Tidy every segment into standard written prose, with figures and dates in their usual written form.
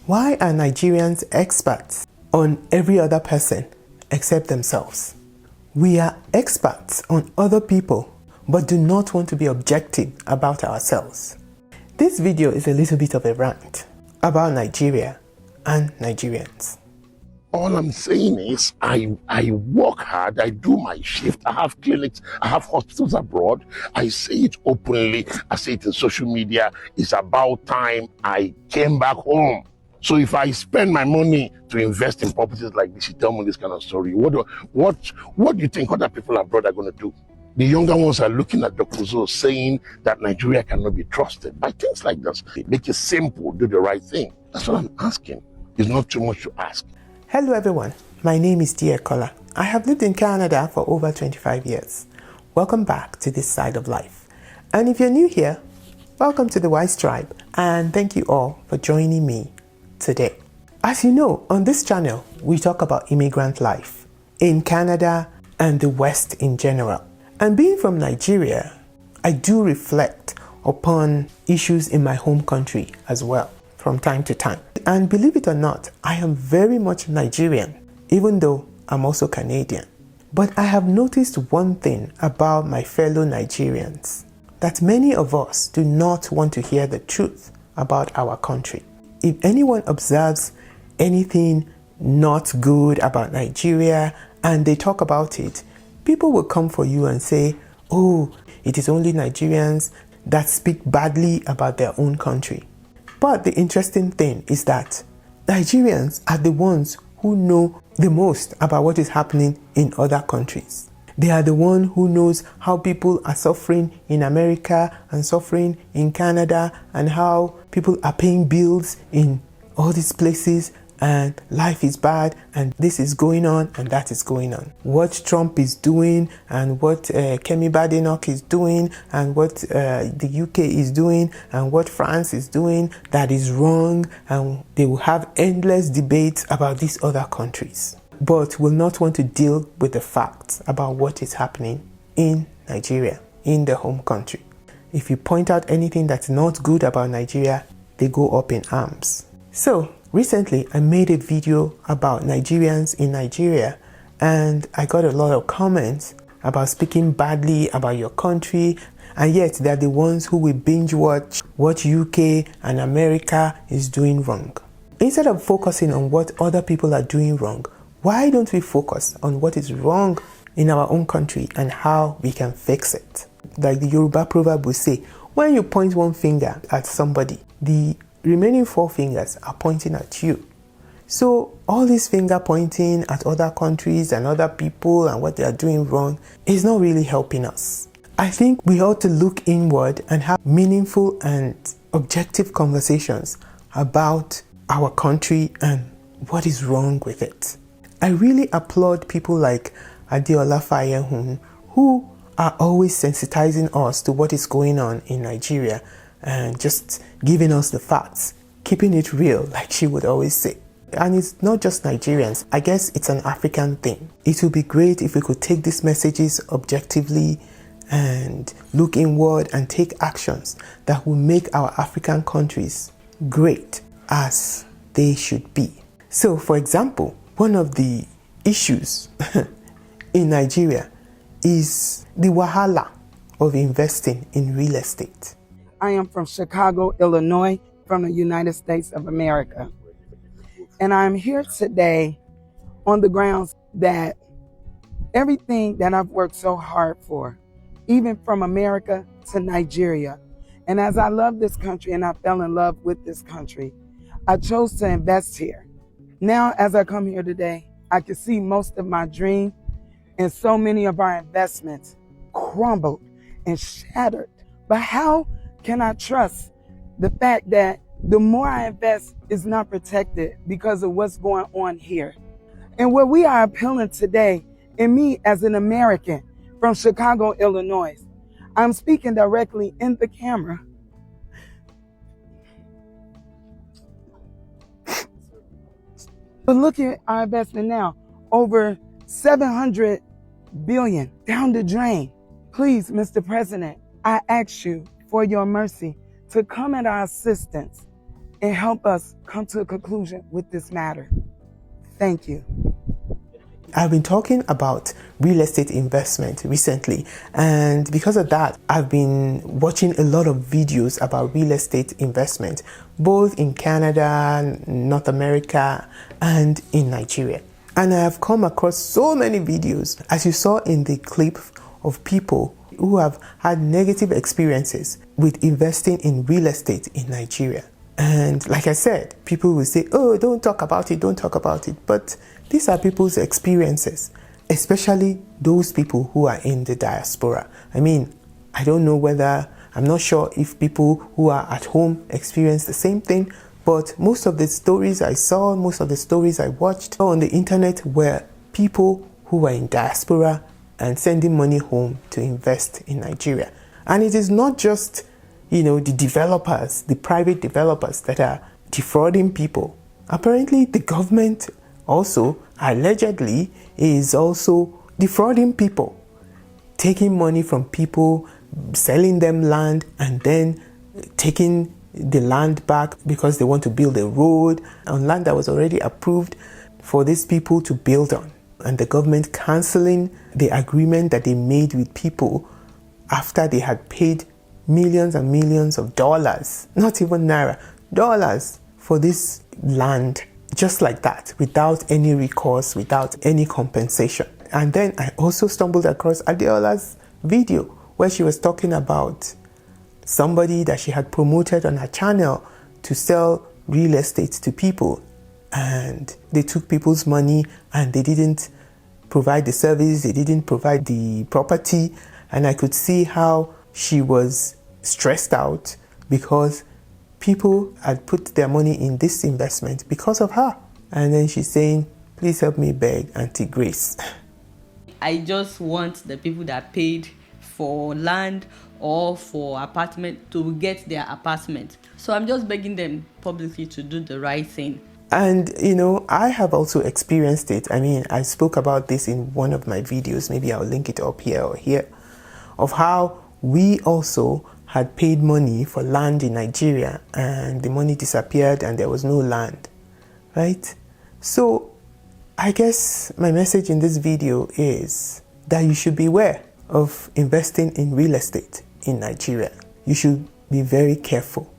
Why are Nigerians experts on every other person except themselves? We are experts on other people but do not want to be objective about ourselves. This video is a little bit of a rant about Nigeria and Nigerians. All I'm saying is I work hard, I do my shift, I have clinics, I have hospitals abroad. I say it openly, I say it in social media. It's about time I came back home. So if I spend my money to invest in properties like this, you tell me this kind of story, what do you think other people abroad are going to do? The younger ones are looking at Dr. Zo saying that Nigeria cannot be trusted by things like this. Make it simple, do the right thing. That's what I'm asking. It's not too much to ask. Hello everyone, my name is Kola. I have lived in Canada for over 25 years. Welcome back to this side of life. And if you're new here, welcome to the Wise Tribe, and thank you all for joining me today. As you know, on this channel, we talk about immigrant life in Canada and the West in general. And being from Nigeria, I do reflect upon issues in my home country as well from time to time. And believe it or not, I am very much Nigerian, even though I'm also Canadian. But I have noticed one thing about my fellow Nigerians, that many of us do not want to hear the truth about our country. If anyone observes anything not good about Nigeria and they talk about it, people will come for you and say, oh, it is only Nigerians that speak badly about their own country. But the interesting thing is that Nigerians are the ones who know the most about what is happening in other countries. They are the one who knows how people are suffering in America and suffering in Canada and how people are paying bills in all these places and life is bad and this is going on and that is going on. What Trump is doing and what Kemi Badenoch is doing and what the UK is doing and what France is doing, that is wrong, and they will have endless debates about these other countries, but will not want to deal with the facts about what is happening in Nigeria, in the home country. If you point out anything that's not good about Nigeria, they go up in arms. So recently, I made a video about Nigerians in Nigeria, and I got a lot of comments about speaking badly about your country, and yet they're the ones who will binge watch what UK and America is doing wrong. Instead of focusing on what other people are doing wrong, why don't we focus on what is wrong in our own country and how we can fix it? Like the Yoruba proverb will say, when you point one finger at somebody, the remaining four fingers are pointing at you. So all this finger pointing at other countries and other people and what they are doing wrong is not really helping us. I think we ought to look inward and have meaningful and objective conversations about our country and what is wrong with it. I really applaud people like Adeola Fayehun, who are always sensitizing us to what is going on in Nigeria and just giving us the facts, keeping it real, like she would always say. And it's not just Nigerians, I guess it's an African thing. It would be great if we could take these messages objectively and look inward and take actions that will make our African countries great as they should be. So, for example, one of the issues in Nigeria is the wahala of investing in real estate. I am from Chicago, Illinois, from the United States of America. And I'm here today on the grounds that everything that I've worked so hard for, even from America to Nigeria, and as I love this country and I fell in love with this country, I chose to invest here. Now, as I come here today, I can see most of my dream and so many of our investments crumbled and shattered. But how can I trust the fact that the more I invest is not protected because of what's going on here? And what we are appealing today, and me as an American from Chicago, Illinois, I'm speaking directly in the camera. But look at our investment now, over 700 billion down the drain. Please, Mr. President, I ask you for your mercy to come at our assistance and help us come to a conclusion with this matter. Thank you. I've been talking about real estate investment recently, and because of that, I've been watching a lot of videos about real estate investment, both in Canada, North America, and in Nigeria. And I have come across so many videos, as you saw in the clip, of people who have had negative experiences with investing in real estate in Nigeria. And like I said, people will say, oh, don't talk about it, don't talk about it. But these are people's experiences, especially those people who are in the diaspora. I mean, I don't know whether, I'm not sure if people who are at home experience the same thing, but most of the stories I saw, most of the stories I watched on the internet were people who were in diaspora and sending money home to invest in Nigeria. And it is not just, the developers, the private developers that are defrauding people. Apparently, the government also, allegedly, is also defrauding people, taking money from people, selling them land, and then taking the land back because they want to build a road on land that was already approved for these people to build on. And the government cancelling the agreement that they made with people after they had paid millions and millions of dollars, not even naira, dollars for this land, just like that, without any recourse, without any compensation. And then I also stumbled across Adeola's video where she was talking about somebody that she had promoted on her channel to sell real estate to people, and they took people's money and they didn't provide the service, they didn't provide the property. And I could see how she was stressed out because people had put their money in this investment because of her. And then she's saying, please help me beg Auntie Grace. I just want the people that paid for land or for apartment to get their apartment. So I'm just begging them publicly to do the right thing. And, I have also experienced it. I mean, I spoke about this in one of my videos. Maybe I'll link it up here or here, of how we also had paid money for land in Nigeria and the money disappeared and there was no land, right? So I guess my message in this video is that you should beware of investing in real estate in Nigeria. You should be very careful.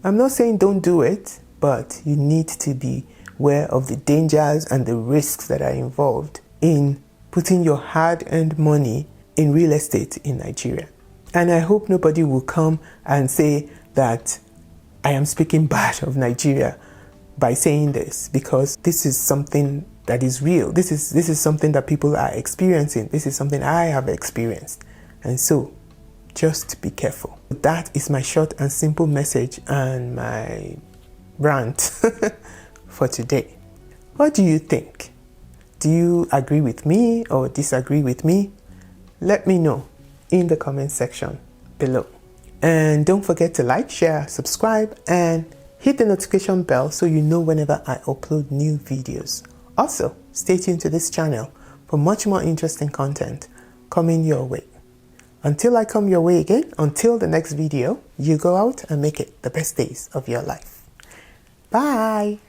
I'm not saying don't do it, but you need to be aware of the dangers and the risks that are involved in putting your hard-earned money in real estate in Nigeria. And I hope nobody will come and say that I am speaking bad of Nigeria by saying this, because this is something that is real. This is something that people are experiencing. This is something I have experienced. And so just be careful. That is my short and simple message and my rant for today. What do you think? Do you agree with me or disagree with me? Let me know in the comment section below. And don't forget to like, share, subscribe, and hit the notification bell so you know whenever I upload new videos. Also, stay tuned to this channel for much more interesting content coming your way. Until I come your way again, until the next video, you go out and make it the best days of your life. Bye!